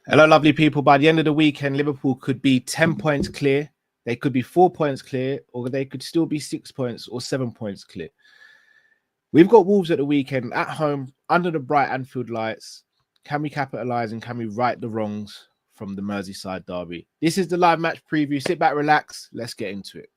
Hello, lovely people. By the end of the weekend, Liverpool could be 10 points clear. They could be 4 points clear, or they could still be 6 points or 7 points clear. We've got Wolves at the weekend at home under the bright Anfield lights. Can we capitalise and can we right the wrongs from the Merseyside derby? This is the live match preview. Sit back, relax. Let's get into it.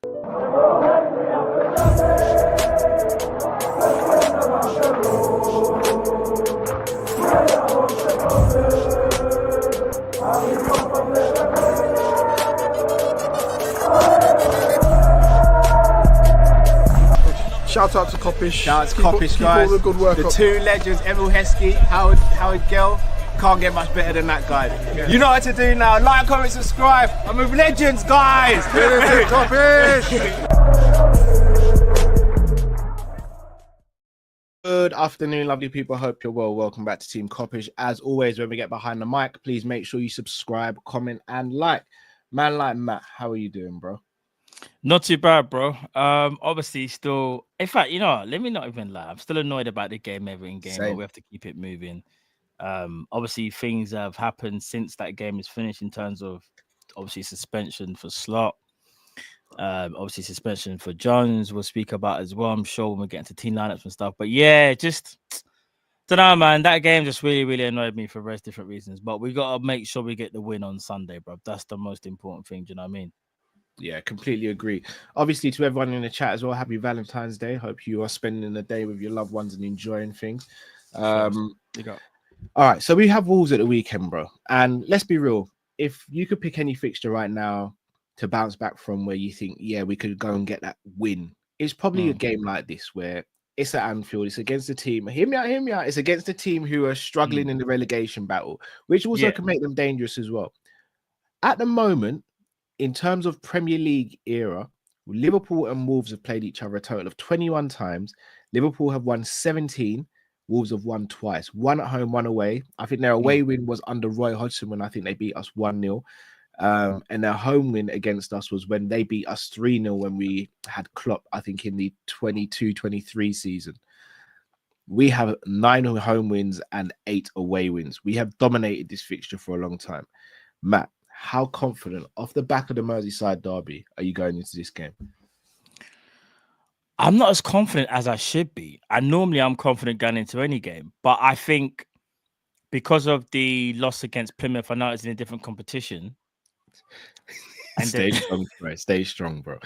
Shout out to Kopish. Shout out to Kopish, guys. Keep all the good work the up. Two legends, Emil Heskey, Howard Gill. Can't get much better than that guy. Yeah. You know what to do now. Like, comment, subscribe. I'm with legends, guys. Kopish. Good afternoon, lovely people. Hope you're well. Welcome back to Team Kop-Ish. As always, when we get behind the mic, please make sure you subscribe, comment, and like. Man like Matt, how are you doing, bro? Not too bad, bro. Obviously, still. In fact, you know, let me not even lie. I'm still annoyed about the game, Everton game, but we have to keep it moving. Obviously, things have happened since that game is finished in terms of obviously suspension for Slot. Obviously, suspension for Jones. We'll speak about as well. I'm sure when we get into team lineups and stuff. But yeah, just don't know, man. That game just really annoyed me for various different reasons. But we got to make sure we get the win on Sunday, bro. That's the most important thing. Do you know what I mean? Yeah, completely agree. Obviously, to everyone in the chat as well, happy Valentine's Day. Hope you are spending the day with your loved ones and enjoying things. All right, so we have Wolves at the weekend, bro. And let's be real. If you could pick any fixture right now to bounce back from where you think, yeah, we could go and get that win, it's probably a game like this where it's at Anfield. It's against a team. Hear me out. It's against a team who are struggling in the relegation battle, which also can make them dangerous as well. At the moment, in terms of Premier League era, Liverpool and Wolves have played each other a total of 21 times. Liverpool have won 17. Wolves have won twice. One at home, one away. I think their away win was under Roy Hodgson when I think they beat us 1-0. And their home win against us was when they beat us 3-0 when we had Klopp, I think, in the 22-23 season. We have 9 home wins and 8 away wins. We have dominated this fixture for a long time. Matt, how confident off the back of the Merseyside derby are you going into this game? I'm not as confident as I should be. And normally I'm confident going into any game. But I think because of the loss against Plymouth, I know it's in a different competition. And Stay strong, bro. Stay strong, bro.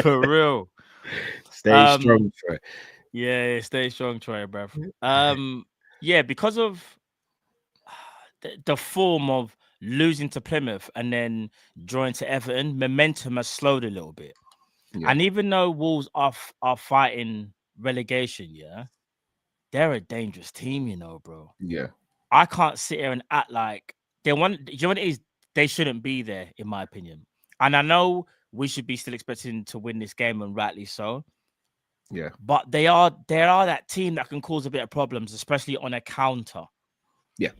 For real. Stay strong, Troy. Yeah, stay strong, Troy, bro. Yeah, because of the form of losing to Plymouth and then drawing to Everton, momentum has slowed a little bit. Yeah. And even though Wolves are fighting relegation, they're a dangerous team, you know, bro. Yeah. I can't sit here and act like they want. Do you know what it is? They shouldn't be there, in my opinion. And I know we should be still expecting to win this game, and rightly so. Yeah. But they are that team that can cause a bit of problems, especially on a counter. Yeah.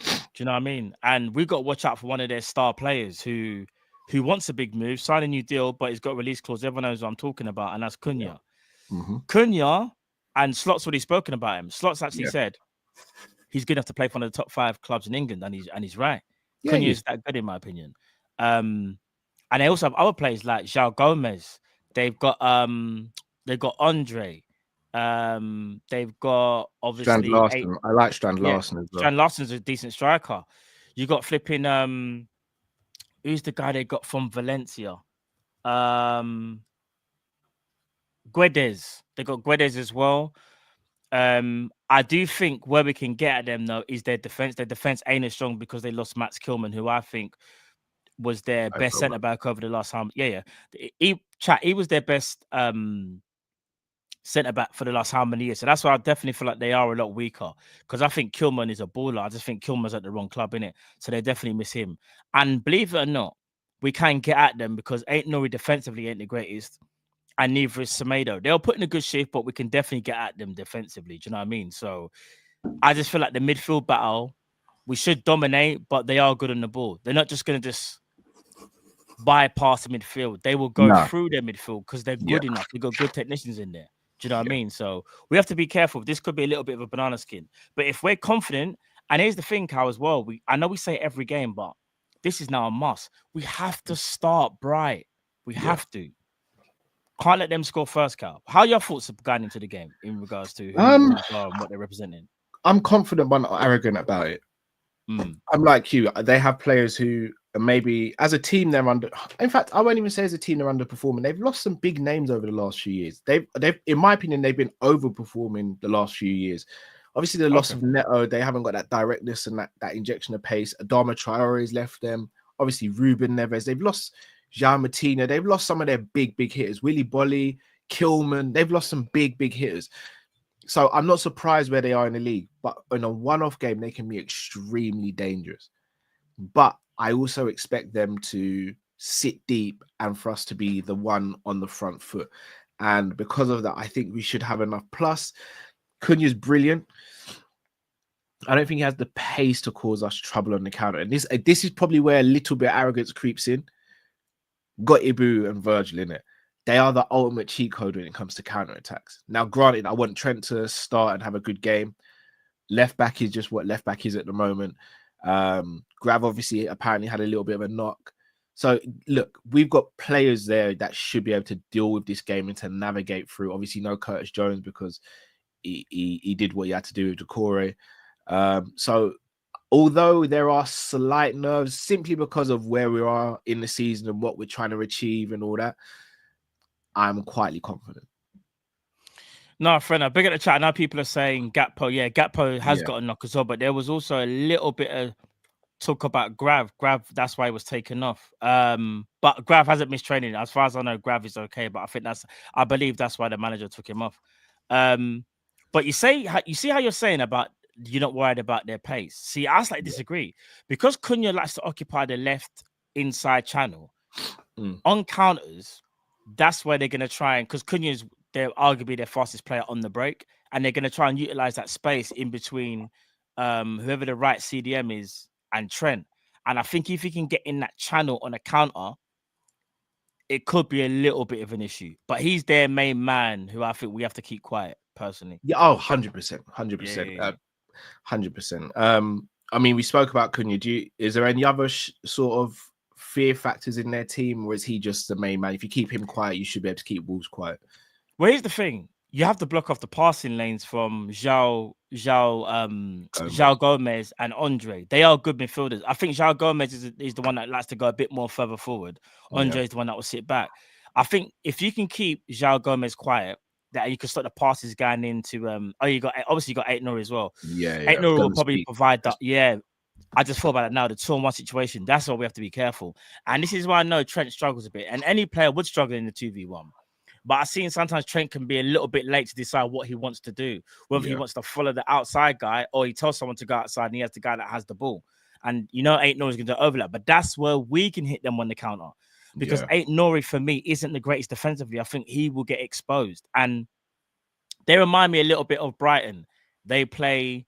Do you know what I mean? And we've got to watch out for one of their star players who wants a big move, sign a new deal, but he's got a release clause. Everyone knows what I'm talking about, and that's Cunha. Yeah. Mm-hmm. Cunha, and Slot's already spoken about him. Slot's actually said he's good enough to play for one of the top 5 clubs in England, and he's right. Yeah, Cunha is that good, in my opinion. And they also have other players like João Gomez. They've got Andre. They've got obviously Strand Larsen. I like Strand Larsen as well. Strand Larsen's a decent striker. You got flipping who's the guy they got from Valencia? Guedes. They got Guedes as well. I do think where we can get at them though is their defense. Their defense ain't as strong because they lost Max Kilman, who I think was their best centre back over the last time. He was their best centre back for the last how many years. So that's why I definitely feel like they are a lot weaker, because I think Kilman is a baller. I just think Kilman's at the wrong club, innit? So they definitely miss him. And believe it or not, we can get at them because Nori defensively ain't the greatest, and neither is Semedo. They'll put in a good shift, but we can definitely get at them defensively. Do you know what I mean? So I just feel like the midfield battle, we should dominate, but they are good on the ball. They're not just going to just bypass the midfield. They will go through their midfield because they're good enough. They've got good technicians in there. Do you know what I mean? So we have to be careful. This could be a little bit of a banana skin. But if we're confident And here's the thing, Cal, as well. I know we say every game, but this is now a must. We have to start bright. We have to. Can't let them score first, Cal. How are your thoughts going into the game in regards to who Wolves are and what they're representing? I'm confident but not arrogant about it. I'm like you. They have players who maybe as a team they're under. In fact, I won't even say as a team they're underperforming. They've lost some big names over the last few years. They've, in my opinion, they've been overperforming the last few years. Obviously, the loss of Neto, they haven't got that directness and that injection of pace. Adama Traore's left them. Obviously, Ruben Neves. They've lost Jean Martina. They've lost some of their big hitters. Willy Bolly, Kilman. They've lost some big hitters. So I'm not surprised where they are in the league. But in a one-off game, they can be extremely dangerous. But I also expect them to sit deep and for us to be the one on the front foot. And because of that, I think we should have enough. Plus, Cunha's brilliant. I don't think he has the pace to cause us trouble on the counter. And this is probably where a little bit of arrogance creeps in. Got Ibu and Virgil in it. They are the ultimate cheat code when it comes to counter attacks. Now, granted, I want Trent to start and have a good game. Left back is just what left back is at the moment. Grav obviously apparently had a little bit of a knock. So look, we've got players there that should be able to deal with this game and to navigate through. Obviously, no Curtis Jones because he did what he had to do with Decore. So although there are slight nerves simply because of where we are in the season and what we're trying to achieve and all that, I'm quietly confident. No, friend, I big at the chat. Now people are saying Gakpo. Yeah, Gakpo has got a knock as well, but there was also a little bit of talk about Grav. Grav, that's why he was taken off. But Grav hasn't missed training. As far as I know, Grav is okay. But I believe that's why the manager took him off. But you see how you're saying about you're not worried about their pace. See, I slightly disagree because Cunha likes to occupy the left inside channel on counters. That's where they're going to try and because Cunha's they're arguably their fastest player on the break, and they're going to try and utilize that space in between whoever the right CDM is and Trent. And I think if he can get in that channel on a counter, it could be a little bit of an issue. But he's their main man who I think we have to keep quiet, personally. Yeah, 100%. 100%. 100%. I mean, we spoke about Cunha. Is there any other sort of fear factors in their team, or is he just the main man? If you keep him quiet, you should be able to keep Wolves quiet. Well, here's the thing. You have to block off the passing lanes from João Gomez and Andre. They are good midfielders. I think João Gomez is the one that likes to go a bit more further forward. Andre is the one that will sit back. I think if you can keep João Gomez quiet, that you can start the passes going into you got 8-0 as well. Yeah. 8-0 will probably provide that. Yeah. I just thought about it now, the 2-on-1 situation. That's why we have to be careful. And this is why I know Trent struggles a bit. And any player would struggle in the 2v1. But I've seen sometimes Trent can be a little bit late to decide what he wants to do. Whether he wants to follow the outside guy or he tells someone to go outside and he has the guy that has the ball. And 8-0 is going to overlap. But that's where we can hit them on the counter. Because 8-0 for me isn't the greatest defensively. I think he will get exposed. And they remind me a little bit of Brighton. They play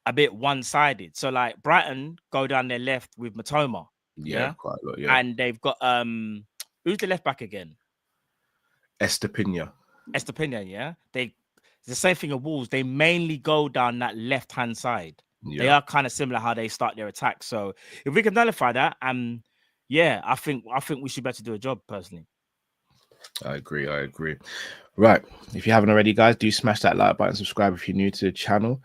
a bit one-sided. So like Brighton go down their left with Matoma. Yeah, quite a lot, And they've got who's the left back again? Estepina, yeah. The same thing at Wolves. They mainly go down that left-hand side. They are kind of similar how they start their attack. So if we can nullify that, I think we should be able to do a job personally. I agree. Right. If you haven't already, guys, do smash that like button, subscribe if you're new to the channel.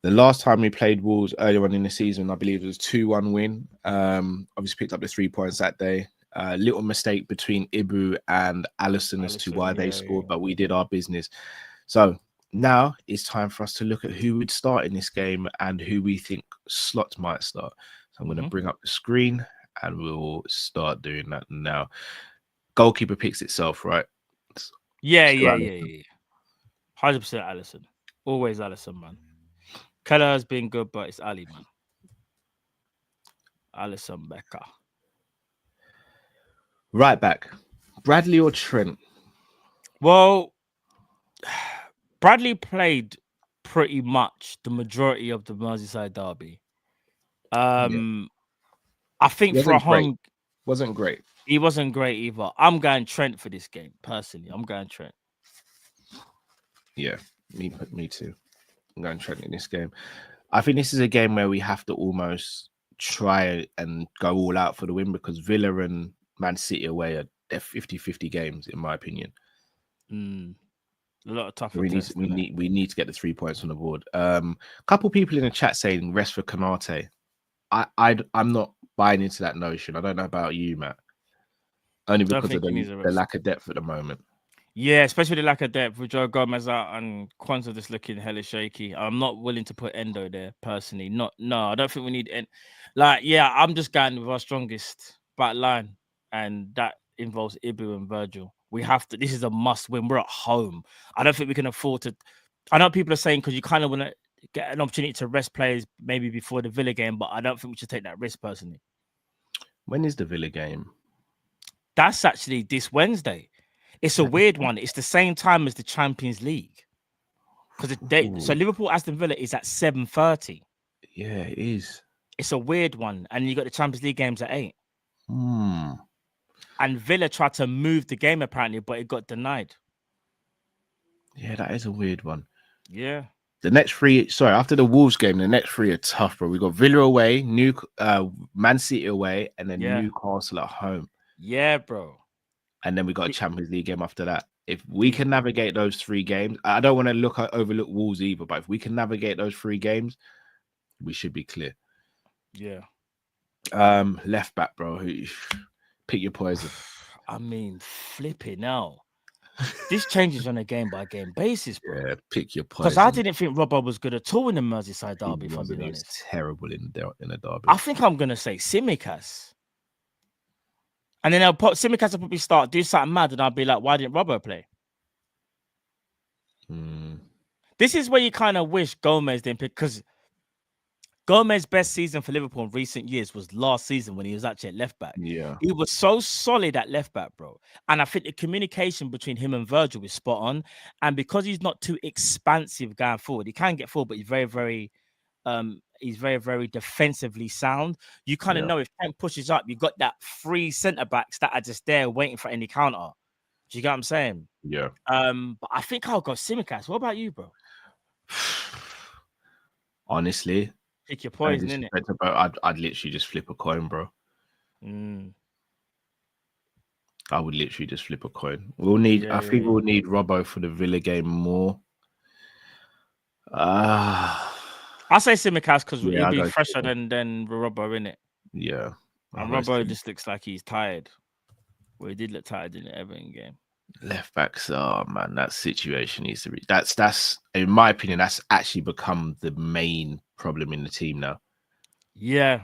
The last time we played Wolves earlier on in the season, I believe it was 2-1 win. Obviously picked up the 3 points that day. Little mistake between Ibu and Alisson as to why they scored, but we did our business. So now it's time for us to look at who would start in this game and who we think slots might start. So I'm going to bring up the screen and we'll start doing that now. Goalkeeper picks itself, right? Yeah. 100% Alisson. Always Alisson, man. Keller has been good, but it's Ali, man. Alisson Becker. Right back, Bradley or Trent? Well, Bradley played pretty much the majority of the Merseyside derby. I think for a home, wasn't great. He wasn't great either. I'm going Trent for this game personally. I'm going Trent. Yeah, me too. I'm going Trent in this game. I think this is a game where we have to almost try and go all out for the win because Villa and Man City away are they're 50-50 games, in my opinion. A lot of tougher We need to get the 3 points on the board. Couple people in the chat saying rest for Kanate. I'm not buying into that notion. I don't know about you, Matt. Only because of the lack of depth at the moment. Yeah, especially the lack of depth with Joe Gomez out and Kwanzaa just looking hella shaky. I'm not willing to put Endo there personally. No, I don't think we need I'm just going with our strongest back line, and that involves Ibu and Virgil. We have to. This is a must win. We're at home. I don't think we can afford to. I know people are saying because you kind of want to get an opportunity to rest players maybe before the Villa game, but I don't think we should take that risk personally. When is the Villa game? That's actually this Wednesday. It's a weird one. It's the same time as the Champions League. Because so Liverpool Aston Villa is at 7:30. Yeah, it is. It's a weird one. And you got the Champions League games at 8. And Villa tried to move the game apparently, but it got denied. Yeah, that is a weird one. Yeah. The next 3, after the Wolves game, the next 3 are tough, bro. We got Villa away, Man City away, and then Newcastle at home. Yeah, bro. And then we got a Champions League game after that. If we can navigate those 3 games, I don't want to overlook Wolves either, but if we can navigate those 3 games, we should be clear. Yeah. Left back, bro. Pick your poison. I mean, flipping now. This changes on a game-by-game basis, bro. Yeah, pick your poison. Because I didn't think Robbo was good at all in the Merseyside derby, if I'm being honest. He was terrible in the derby. I think I'm going to say Tsimikas. And then Tsimikas will probably start, do something mad, and I'll be like, why didn't Robbo play? This is where you kind of wish Gomez didn't pick, because Gomez's best season for Liverpool in recent years was last season when he was actually at left back. Yeah. He was so solid at left back, bro. And I think the communication between him and Virgil is spot on. And because he's not too expansive going forward, he can get forward, but he's very, very defensively sound. You kind of know if Trent pushes up, you've got that 3 centre backs that are just there waiting for any counter. Do you get what I'm saying? Yeah. But I think I'll go Tsimikas. What about you, bro? Honestly, pick your poison, innit? I'd literally just flip a coin, bro. I would literally just flip a coin. We'll need. I think we'll need Robbo for the Villa game more. I say Tsimikas because he'll be fresher than Robbo, innit? Yeah. And Robbo just looks like he's tired. Well, he did look tired in the Everton game. Left backs, oh man, that situation needs to be. That's in my opinion, that's actually become the main problem in the team now. Yeah.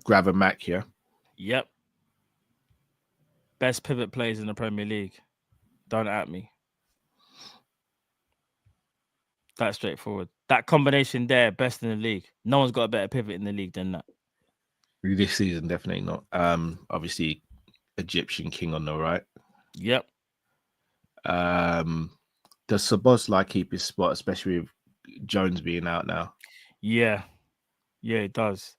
Gravenmack, yeah. Yep. Best pivot players in the Premier League. Don't at me. That's straightforward. That combination there, best in the league. No one's got a better pivot in the league than that. This season, definitely not. Obviously, Egyptian king on the right. Yep. Does Szoboszlai keep his spot, especially with Jones being out now? Yeah, it does.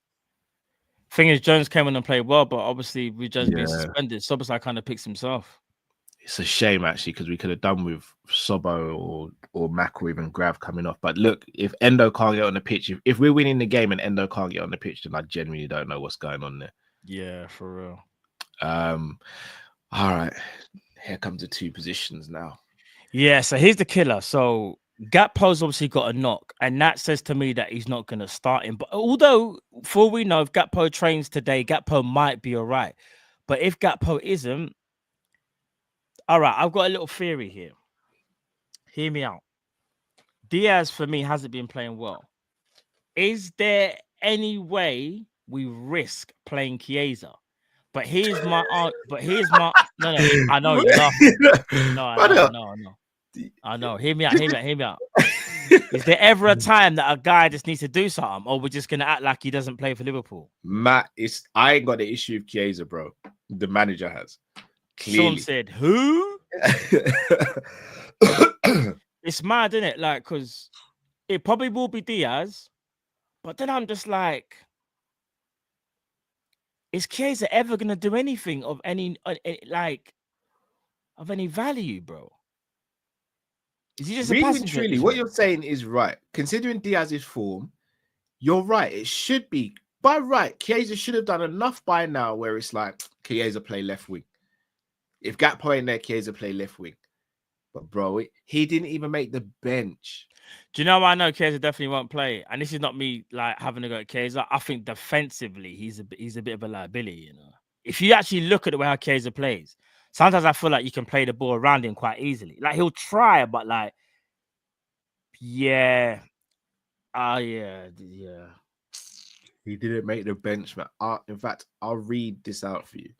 Thing is, Jones came in and played well, but obviously with Jones being suspended, Szoboszlai kind of picks himself. It's a shame actually because we could have done with Sobo or Mac or even Grav coming off. But look, if Endo can't get on the pitch, if we're winning the game and Endo can't get on the pitch, then I genuinely don't know what's going on there. Yeah, for real. All right, here comes the 2 positions now. Yeah, so here's the killer. So Gakpo's obviously got a knock, and that says to me that he's not going to start him. But although, for all we know, if Gakpo trains today, Gakpo might be all right. But if Gakpo isn't, all right, I've got a little theory here. Hear me out. Diaz, for me, hasn't been playing well. Is there any way we risk playing Chiesa? But here's my no. I know you're laughing. No. I know. Hear me out. Is there ever a time that a guy just needs to do something, or we're just gonna act like he doesn't play for Liverpool? Matt, I ain't got the issue with Chiesa, bro. The manager has. Clearly. Sean said, "Who?" It's mad, isn't it? Like, because it probably will be Diaz, but then I'm just like, is Chiesa ever gonna do anything of any value, bro? Is he just really a and passenger? truly, what you're saying is right. Considering Diaz's form, you're right. It should be by right. Chiesa should have done enough by now where it's like Chiesa play left wing. If Gakpo in there, Chiesa play left wing. But bro, he didn't even make the bench. Do you know why I know Chiesa definitely won't play? And this is not me like having a go at Chiesa. I think defensively he's a bit of a liability. You know, if you actually look at the way how Chiesa plays, sometimes I feel like you can play the ball around him quite easily. Like he'll try, but like, yeah, yeah. He didn't make the bench, man. In fact, I'll read this out for you.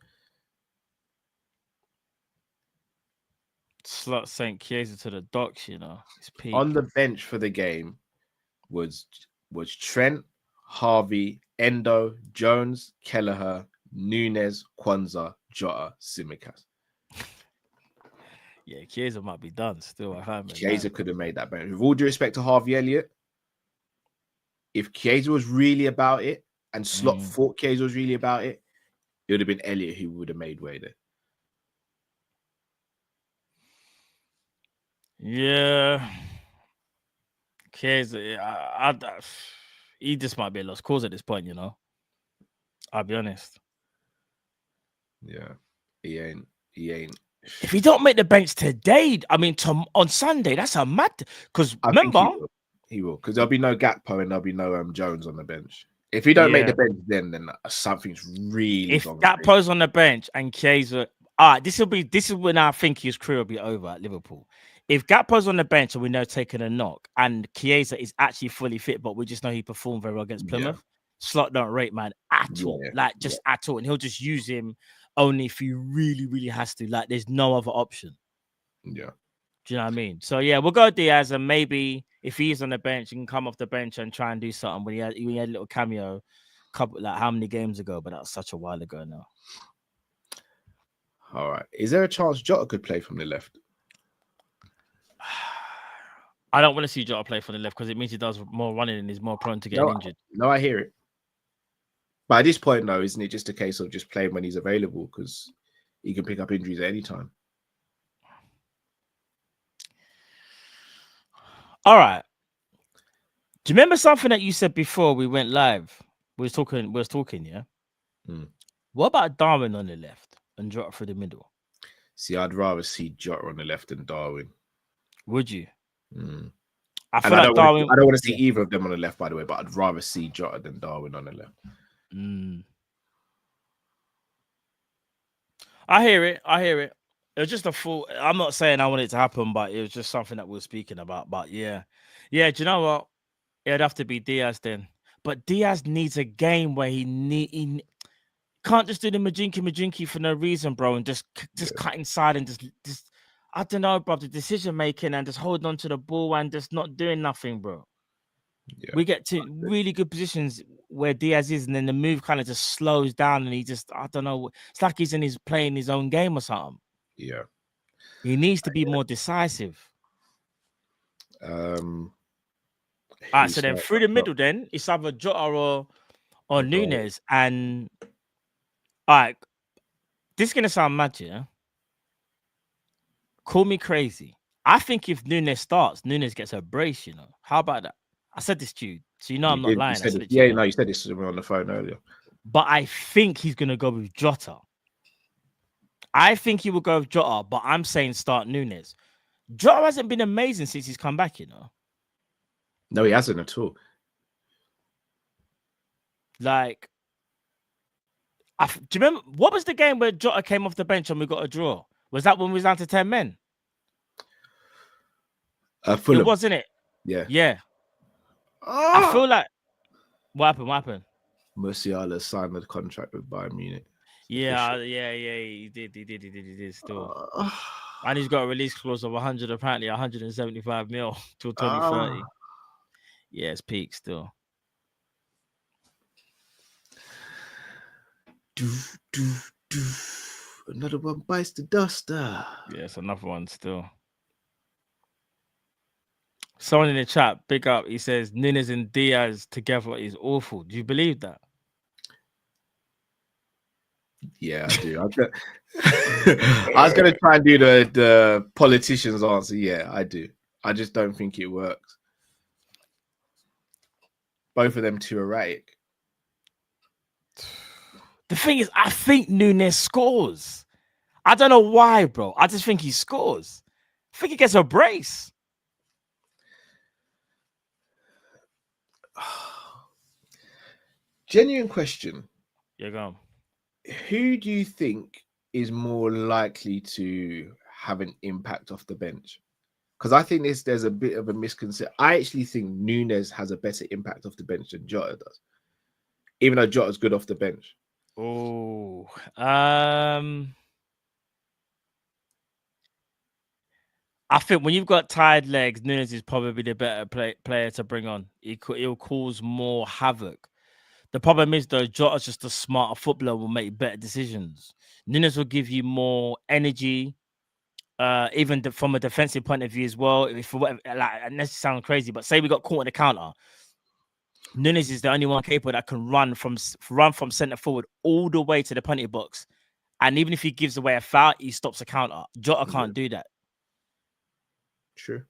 Slot St. Chiesa to the docks, you know. It's peak. On the bench for the game was Trent, Harvey, Endo, Jones, Kelleher, Nunes, Kwanzaa, Jota, Tsimikas. Yeah, Chiesa might be done still. Chiesa could have made that bench. With all due respect to Harvey Elliott, if Chiesa was really about it and Slot thought Chiesa was really about it, it would have been Elliott who would have made way there. Yeah. Chiesa, he just might be a lost cause at this point, you know. I'll be honest. Yeah, he ain't. If he don't make the bench today, I mean, on Sunday, that's a mad. Because remember, he will, because there'll be no Gakpo and there'll be no Jones on the bench. If he don't make the bench, then something's really. If Gakpo's on the bench and Chiesa, this is when I think his career will be over at Liverpool. If Gakpo's on the bench and we know taking a knock, and Chiesa is actually fully fit, but we just know he performed very well against Plymouth, Slot don't rate man at all, at all, and he'll just use him only if he really, really has to. Like, there's no other option. Yeah. Do you know what I mean? So yeah, we'll go Diaz, and maybe if he's on the bench, he can come off the bench and try and do something. When he had a little cameo, couple like how many games ago? But that was such a while ago now. All right. Is there a chance Jota could play from the left? I don't want to see Jota play from the left because it means he does more running and is more prone to getting injured. No, I hear it. But at this point, though, isn't it just a case of just playing when he's available because he can pick up injuries at any time? All right. Do you remember something that you said before we went live? We was talking, yeah? What about Darwin on the left and Jota through the middle? See, I'd rather see Jota on the left than Darwin. Would you? I don't want to see either of them on the left, by the way, but I'd rather see Jota than Darwin on the left. I hear it. It was just a full. I'm not saying I want it to happen, but it was just something that we were speaking about. But yeah. Do you know what? It'd have to be Diaz then. But Diaz needs a game where he can't just do the Majinky for no reason, bro, and just cut inside and just I don't know, bro, the decision making and just holding on to the ball and just not doing nothing, bro. Yeah, we get to really good positions where Diaz is, and then the move kind of just slows down, and he just, I don't know, it's like he's playing his own game or something. Yeah, he needs to be more decisive. All right, so then through the middle, then it's either Jota or Nunes, and all right, this is gonna sound mad, yeah. Call me crazy. I think if Nunes starts, Nunes gets a brace, you know. How about that? I said this to you, so you know I'm not lying. You said this to me on the phone earlier. But I think he's going to go with Jota. I think he will go with Jota, but I'm saying start Nunes. Jota hasn't been amazing since he's come back, you know. No, he hasn't at all. Like, do you remember, what was the game where Jota came off the bench and we got a draw? Was that when we was down to 10 men? Fulham. It wasn't it? Yeah. Yeah. I feel like... What happened? Musiala signed the contract with Bayern Munich. Yeah, he did still. And he's got a release clause of 175 mil till 2030. Yeah, it's peak still. Another one bites the dust. Yeah, it's another one still. Someone in the chat, big up, he says Nunes and Diaz together is awful. Do you believe that? Yeah, I do. I was going to try and do the politician's answer. Yeah, I do. I just don't think it works. Both of them too erratic. The thing is, I think Nunes scores. I don't know why, bro. I just think he scores. I think he gets a brace. Genuine question. Yeah, go on. Who do you think is more likely to have an impact off the bench? Because I think there's a bit of a misconception. I actually think Nunes has a better impact off the bench than Jota does, even though Jota's good off the bench. Oh, I think when you've got tired legs, Nunes is probably the better player to bring on. He'll cause more havoc. The problem is, though, Jota's just a smarter footballer, will make better decisions. Nunes will give you more energy, even from a defensive point of view as well. If for whatever, like, and this sounds crazy, but say we got caught in the counter, Nunes is the only one capable that can run from centre forward all the way to the penalty box, and even if he gives away a foul, he stops a counter. Jota can't do that. True. Do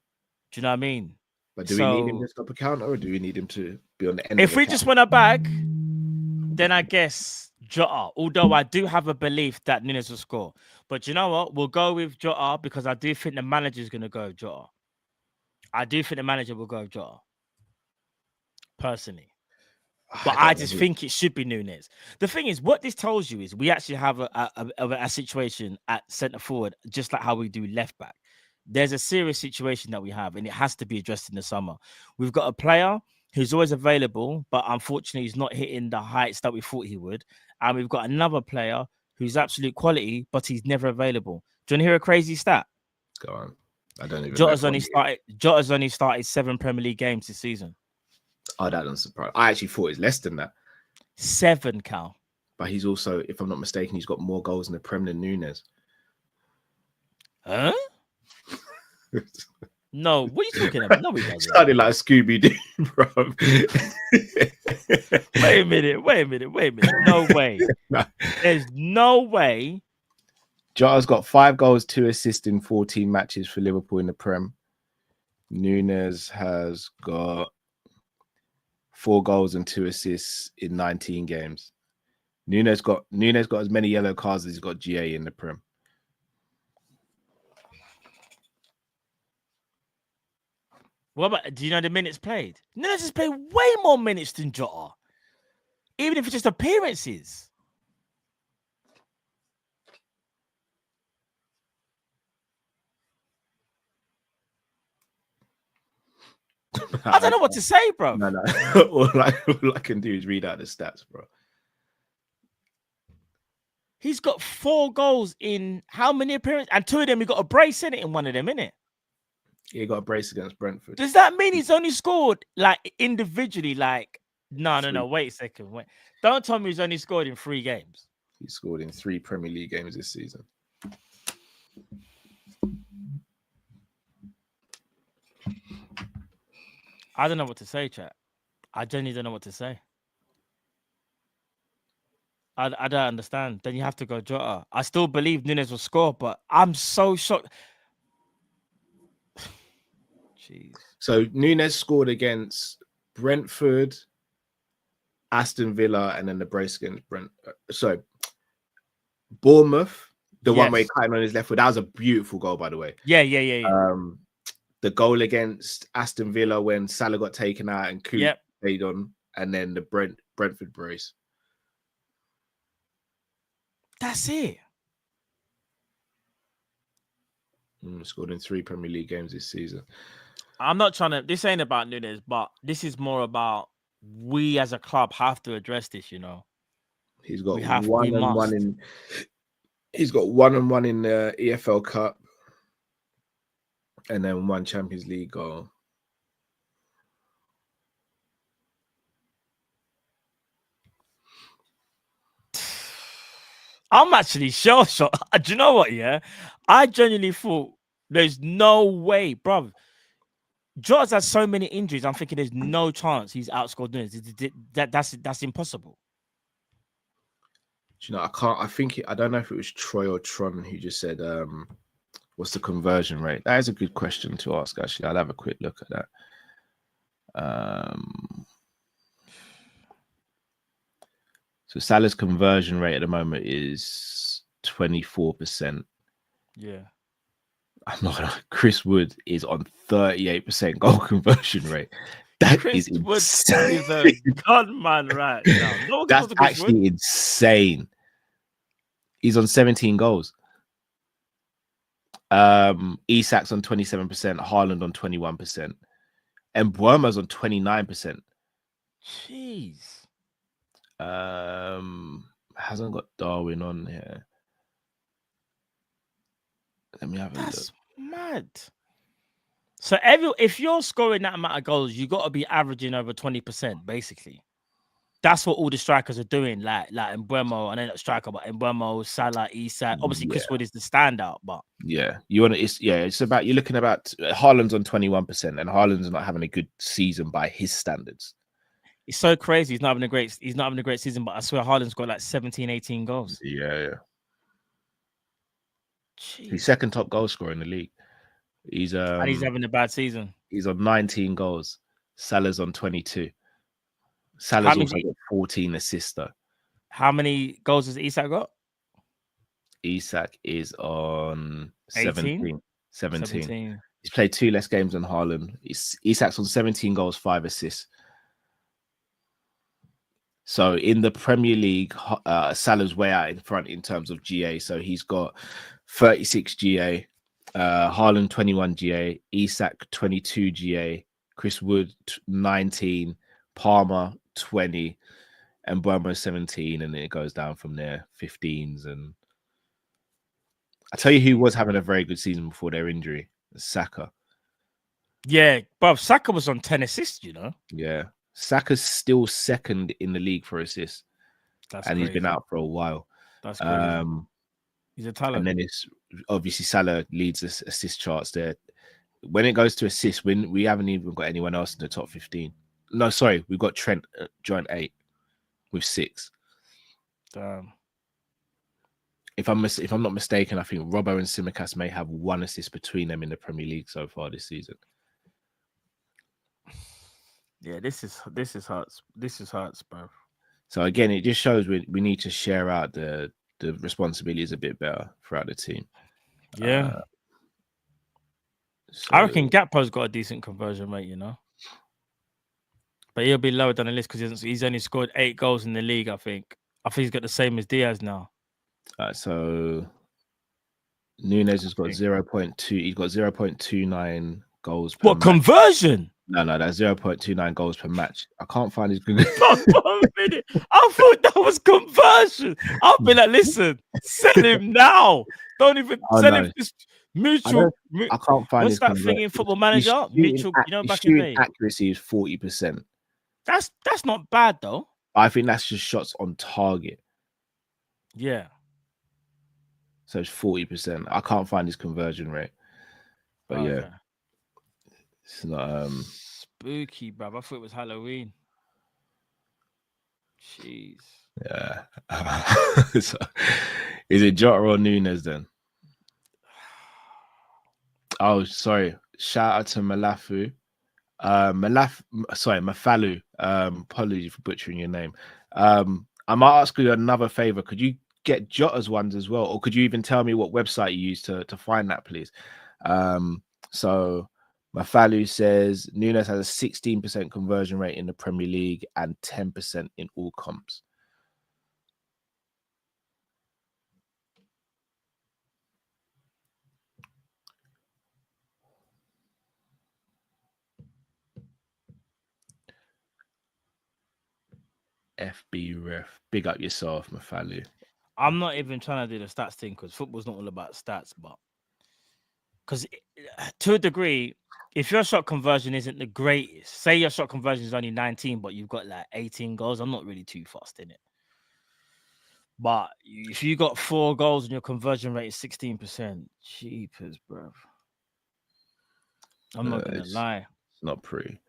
you know what I mean? But do we need him to stop a counter, or do we need him to be on the end? If we just win a bag, then I guess Jota. Although I do have a belief that Nunes will score. But you know what? We'll go with Jota because I do think the manager is going to go Jota. I do think the manager will go Jota. Personally. But I just think it should be Nunes. The thing is, what this tells you is we actually have a situation at centre forward, just like how we do left back. There's a serious situation that we have, and it has to be addressed in the summer. We've got a player who's always available, but unfortunately he's not hitting the heights that we thought he would. And we've got another player who's absolute quality, but he's never available. Do you want to hear a crazy stat? Go on. I don't even Jota's only started 7 Premier League games this season. Oh, that doesn't surprise. I actually thought it's less than that. 7, Cal. But he's also, if I'm not mistaken, he's got more goals in the Prem than Nunes. Huh? No, what are you talking about? No, he doesn't. Sounded like Scooby-Doo, bro. Wait a minute. No way. No. There's no way. Jota's got 5 goals, 2 assists in 14 matches for Liverpool in the Prem. Nunes has got 4 goals and 2 assists in 19 games. Nunes got as many yellow cards as he's got GA in the Prem. What about, do you know the minutes played? Nunes has played way more minutes than Jota. Even if it's just appearances. I don't know what to say, bro. No. all I can do is read out the stats, bro. He's got 4 goals in how many appearances? And 2 of them, he got a brace in it in one of them, innit? He got a brace against Brentford. Does that mean he's only scored like individually? Like, no. Wait a second. Wait. Don't tell me he's only scored in 3 games. He scored in 3 Premier League games this season. I don't know what to say, chat. I genuinely don't know what to say. I don't understand. Then you have to go Jota. I still believe Nunes will score, but I'm so shocked. Jeez. So Nunes scored against Brentford, Aston Villa, and then the brace against Bournemouth, the one where he cut him on his left foot. That was a beautiful goal, by the way. Yeah. The goal against Aston Villa when Salah got taken out and Coop played on, and then the Brentford brace. That's it. Scored in 3 Premier League games this season. I'm not trying to. This ain't about Nunes, but this is more about we as a club have to address this. You know, he's got one and one in. He's got 1-1 in the EFL Cup, and then 1 Champions League goal. I'm actually shocked. Do you know what? Yeah, I genuinely thought there's no way, bro. Jota's had so many injuries. I'm thinking there's no chance he's outscored Nunes. That's impossible. Do you know, I don't know if it was Troy or Tron who just said What's the conversion rate? That is a good question to ask, actually. I'll have a quick look at that. So Salah's conversion rate at the moment is 24%. Yeah. I'm not gonna. Chris Wood is on 38% goal conversion rate. That Chris is Wood insane. is a gunman right now. No one That's goes to Chris actually Wood. insane. He's on 17 goals. Isak's on 27%, Haaland on 21%, and Buema's on 29%. Jeez. Hasn't got Darwin on here. Let me have a look. That's mad. So if you're scoring that amount of goals, you got to be averaging over 20%, basically. That's what all the strikers are doing, like Mbeumo, and then not striker, but Mbeumo, Salah, Isak. Obviously, Chris Wood is the standout, but you want to. It's about you're looking about Haaland's on 21%, and Haaland's not having a good season by his standards. It's so crazy. He's not having a great season, but I swear Haaland's got like 17, 18 goals. Yeah. Jeez. He's second top goal scorer in the league. And he's having a bad season. He's on 19 goals. Salah's on 22. Salah's also got 14 assists though. How many goals has Isak got? Isak is on 17. 17. He's played 2 less games than Haaland. Isak's on 17 goals, 5 assists. So in the Premier League, Salah's way out in front in terms of GA. So he's got 36 GA, Haaland 21 GA, Isak 22 GA, Chris Wood 19, Palmer 20, and Mbeumo 17, and then it goes down from there, 15s. And I tell you who was having a very good season before their injury, Saka. Yeah, but Saka was on 10 assists, you know? Yeah. Saka's still second in the league for assists. That's and crazy. He's been out for a while. That's crazy. He's a talent. And then it's obviously Salah leads the assist charts there. When it goes to assists, we haven't even got anyone else in the top 15. No, sorry, we've got Trent joint 8 with 6. Damn. If I'm not mistaken, I think Robbo and Tsimikas may have 1 assist between them in the Premier League so far this season. Yeah, this is hurts. This is hurts, bro. So again, it just shows we need to share out the responsibilities a bit better throughout the team. Yeah. I reckon Gakpo's got a decent conversion rate, you know. But he'll be lower than the list because he's only scored 8 goals in the league, I think. I think he's got the same as Diaz now. So Nunes has got 0.2. He's got 0.29 goals per match. Conversion? No, that's 0.29 goals per match. I can't find his good. 1 minute. I thought that was conversion. I'll be like, listen, sell him now. Don't even sell him. Just mutual. I can't find what's his that thing in Football Manager? Mutual. You know, back in the day. Accuracy is 40%. That's not bad though. I think that's just shots on target. Yeah. So it's 40%. I can't find his conversion rate. But yeah. It's not spooky, bruv. I thought it was Halloween. Jeez. Yeah. So, is it Jota or Nunes then? Oh, sorry. Shout out to Mafalu. Mafalu. Apologies for butchering your name. I might ask you another favor. Could you get Jota's ones as well? Or could you even tell me what website you use to find that, please? So Mafalu says Nunes has a 16% conversion rate in the Premier League and 10% in all comps. FB ref, big up yourself, Mafalu. I'm not even trying to do the stats thing because football's not all about stats, but because to a degree, if your shot conversion isn't the greatest, say your shot conversion is only 19, but you've got like 18 goals, I'm not really too fussed in it. But if you got 4 goals and your conversion rate is 16%, cheapers, bro. I'm not gonna lie. It's not pretty.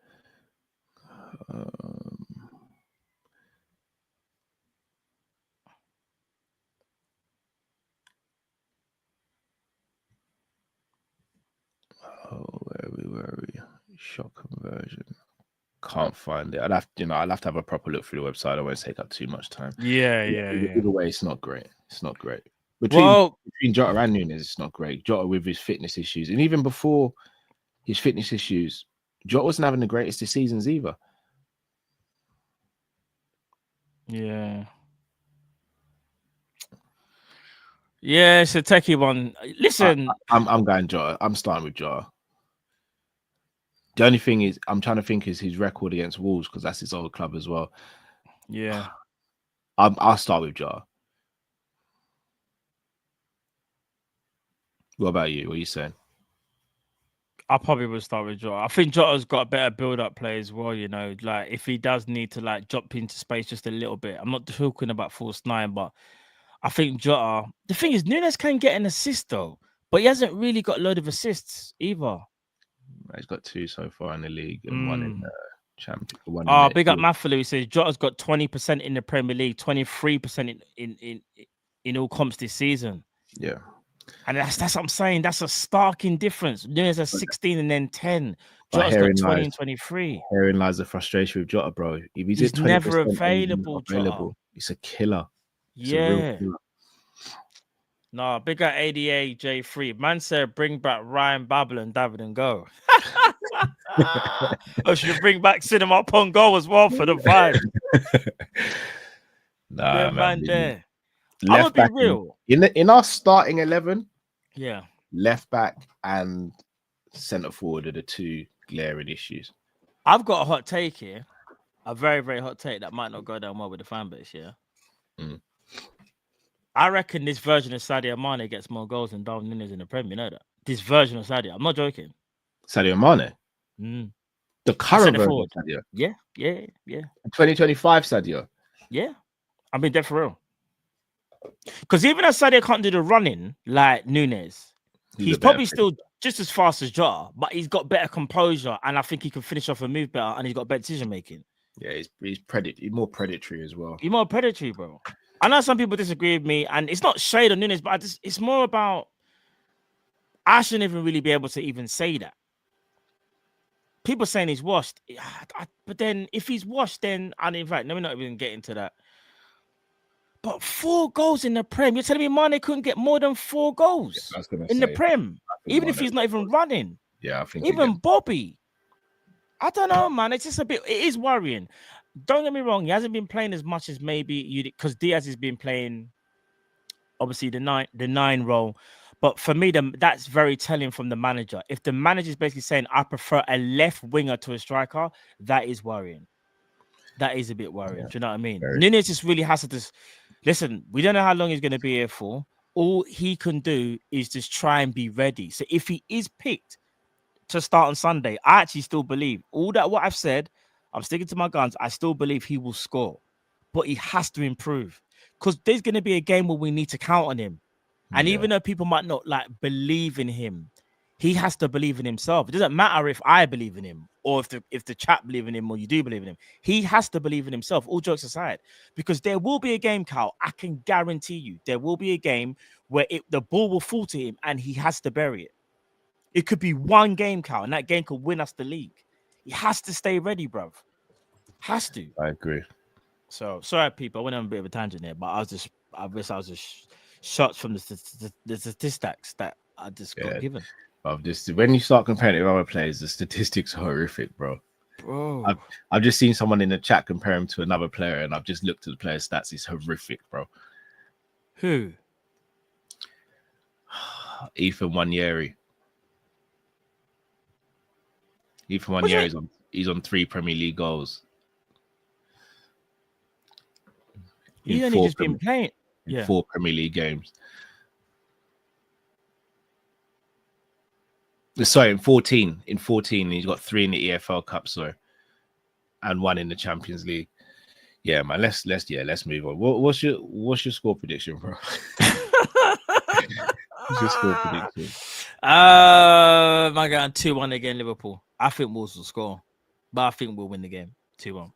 February shot conversion. Can't find it. I'll have to have a proper look through the website. I won't take up too much time. Yeah. Either way, it's not great. It's not great. Between Jota and Nunes, it's not great. Jota with his fitness issues, and even before his fitness issues, Jota wasn't having the greatest of seasons either. Yeah. Yeah, it's a techie one. Listen, I'm going Jota. I'm starting with Jota. The only thing is, I'm trying to think is his record against Wolves because that's his old club as well. Yeah. I'll start with Jota. What about you? What are you saying? I probably would start with Jota. I think Jota's got a better build-up play as well, you know. Like, if he does need to, like, drop into space just a little bit. I'm not talking about false nine, but I think Jota... The thing is, Nunes can get an assist, though. But he hasn't really got a load of assists either. He's got 2 so far in the league and 1 in the Champions. Big up Matthew. He says Jota's got 20% in the Premier League, 23% in all comps this season. Yeah. And that's what I'm saying. That's a starking difference. Nunes has 16 and then 10. Jota's got 20 and 23. Herein lies the frustration with Jota, bro. If he's never available, Jota. It's a killer. It's a real killer. No, big up ADA J3. Man said bring back Ryan Babel and David and go. I should bring back Cinema Pongo as well for the vibe. Nah, man. There. I'm gonna be real. In our starting 11, yeah, left back and centre forward are the 2 glaring issues. I've got a hot take here, a very, very hot take that might not go down well with the fan base. Yeah, I reckon this version of Sadio Mane gets more goals than Darwin Núñez in the Premier. You know that? This version of Sadio, I'm not joking. Sadio Mane, the current version of Sadio. Yeah. 2025 Sadio. Yeah, I mean, dead for real. Because even as Sadio can't do the running like Núñez, he's probably still just as fast as Jota, but he's got better composure, and I think he can finish off a move better, and he's got better decision making. Yeah, he's more predatory as well. He's more predatory, bro. I know some people disagree with me, and it's not shade on Núñez, but it's more about I shouldn't even really be able to even say that. People saying he's washed, but then if he's washed, then in fact, let me not even get into that. But 4 goals in the Prem. You're telling me Mane couldn't get more than 4 goals in the Prem, even if he's not even running. Yeah, I think even Bobby. I don't know, man. It's just a bit. It is worrying. Don't get me wrong. He hasn't been playing as much as maybe you, because Diaz has been playing, obviously the 9 role. But for me, that's very telling from the manager. If the manager is basically saying I prefer a left winger to a striker, that is worrying. That is a bit worrying. Do you know what I mean? Núñez just really has to just listen. We don't know how long he's going to be here for. All he can do is just try and be ready. So if he is picked to start on Sunday, I actually still believe what I've said. I'm sticking to my guns. I still believe he will score, but he has to improve because there's going to be a game where we need to count on him. And even though people might not believe in him, he has to believe in himself. It doesn't matter if I believe in him or if the chat believe in him or you do believe in him. He has to believe in himself, all jokes aside, because there will be a game, Cal. I can guarantee you there will be a game where the ball will fall to him and he has to bury it. It could be one game, Cal, and that game could win us the league. He has to stay ready, bruv. Has to. I agree. So, sorry, people. I went on a bit of a tangent there, but I was just shots from the statistics that I just got given. When you start comparing it with other players, the statistics are horrific, bro. I've just seen someone in the chat compare him to another player, and I've just looked at the player's stats. It's horrific, bro. Who? Ethan Nwaneri. Ethan Nwaneri he's on 3 Premier League goals. He's only just been playing. In 4 Premier League games. Sorry, in 14. In 14, he's got 3 in the EFL Cup, and 1 in the Champions League. Yeah, man. Let's move on. What's your score prediction, bro? What's your score prediction? I'm going 2-1 again, Liverpool. I think Wolves will score, but I think we'll win the game 2-1.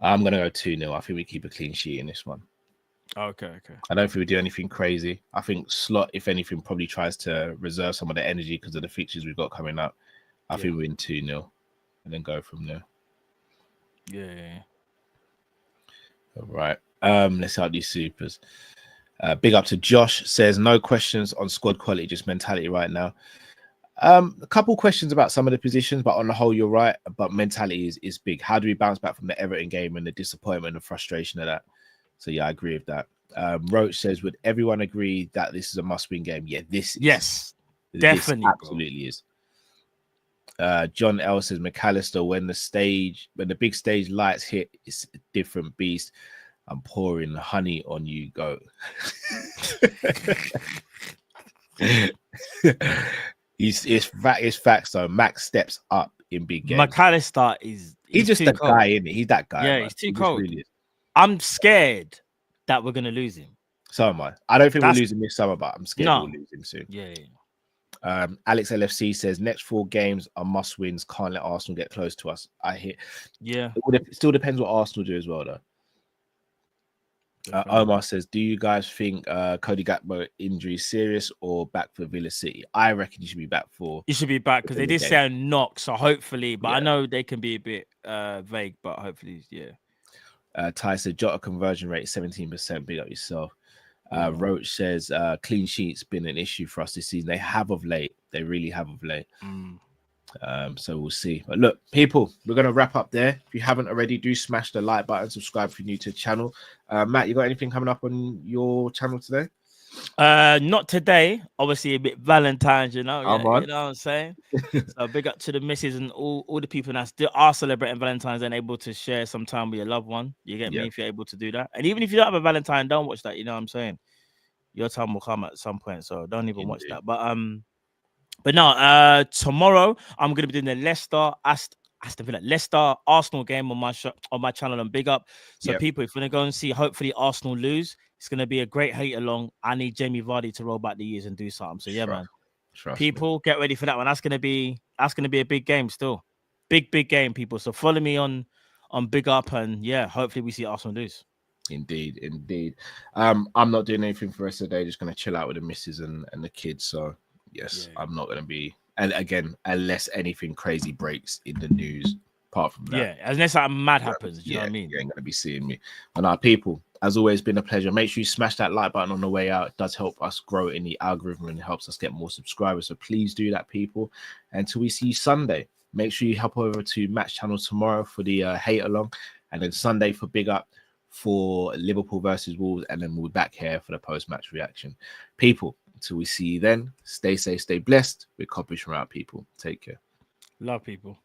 I'm gonna go 2-0. I think we keep a clean sheet in this one. Okay. I don't think we do anything crazy. I think Slot, if anything, probably tries to reserve some of the energy because of the fixtures we've got coming up. I think we win 2-0 and then go from there. Yeah. All right. Let's start these supers. Big up to Josh, says no questions on squad quality, just mentality right now. A couple questions about some of the positions, but on the whole, you're right. But mentality is big. How do we bounce back from the Everton game and the disappointment and frustration of that? So yeah, I agree with that. Roach says, would everyone agree that this is a must-win game? Yeah, this is. Yes, definitely, absolutely is. John L says, McAllister, when the big stage lights hit, it's a different beast. I'm pouring honey on you, go. It's facts though. Max steps up in big games. McAllister he's just a guy, isn't he? He's that guy. Yeah, man. he's too cold. Really, I'm scared that we're gonna lose him. So am I. I don't think we'll lose him this summer, but I'm scared we'll lose him soon. Yeah. Alex LFC says next 4 games are must wins. Can't let Arsenal get close to us. I hear. Yeah. It still depends what Arsenal do as well, though. Omar says, do you guys think Cody Gakpo injury is serious or back for Villa City? I reckon he should be back for. He should be back because they did say a knock, so hopefully. But I know they can be a bit vague, but hopefully, yeah. Ty said Jota conversion rate 17%. Big up yourself. Roach says clean sheets been an issue for us this season. They have of late. They really have of late. So we'll see. But look, people, we're going to wrap up there. If you haven't already, do smash the like button, subscribe if you're new to the channel. Matt, you got anything coming up on your channel today? Not today. Obviously, a bit Valentine's, you know. You know what I'm saying? So big up to the missus and all the people that still are celebrating Valentine's and able to share some time with your loved one. You get me? If you're able to do that. And even if you don't have a Valentine, don't watch that. You know what I'm saying? Your time will come at some point. So don't even watch that. But no, tomorrow I'm gonna be doing the Leicester Arsenal game on my channel and big up. So people, if we're gonna go and see, hopefully Arsenal lose, it's gonna be a great hate along. I need Jamie Vardy to roll back the years and do something. So yeah, man. People, get ready for that one. That's gonna be a big game still. Big game, people. So follow me on Big Up and hopefully we see Arsenal lose. Indeed. I'm not doing anything for the rest of the day, just gonna chill out with the missus and the kids. So yes, I'm not going to be, and again, unless anything crazy breaks in the news, apart from that. Unless something mad happens, you know what I mean? You ain't going to be seeing me. And our people, as always, been a pleasure. Make sure you smash that like button on the way out. It does help us grow in the algorithm and helps us get more subscribers. So please do that, people. Until we see you Sunday, make sure you hop over to Match Channel tomorrow for the hate along, and then Sunday for Big Up for Liverpool versus Wolves, and then we'll be back here for the post-match reaction. People, until we see you then, stay safe, stay blessed. We're Kopish from our people. Take care. Love, people.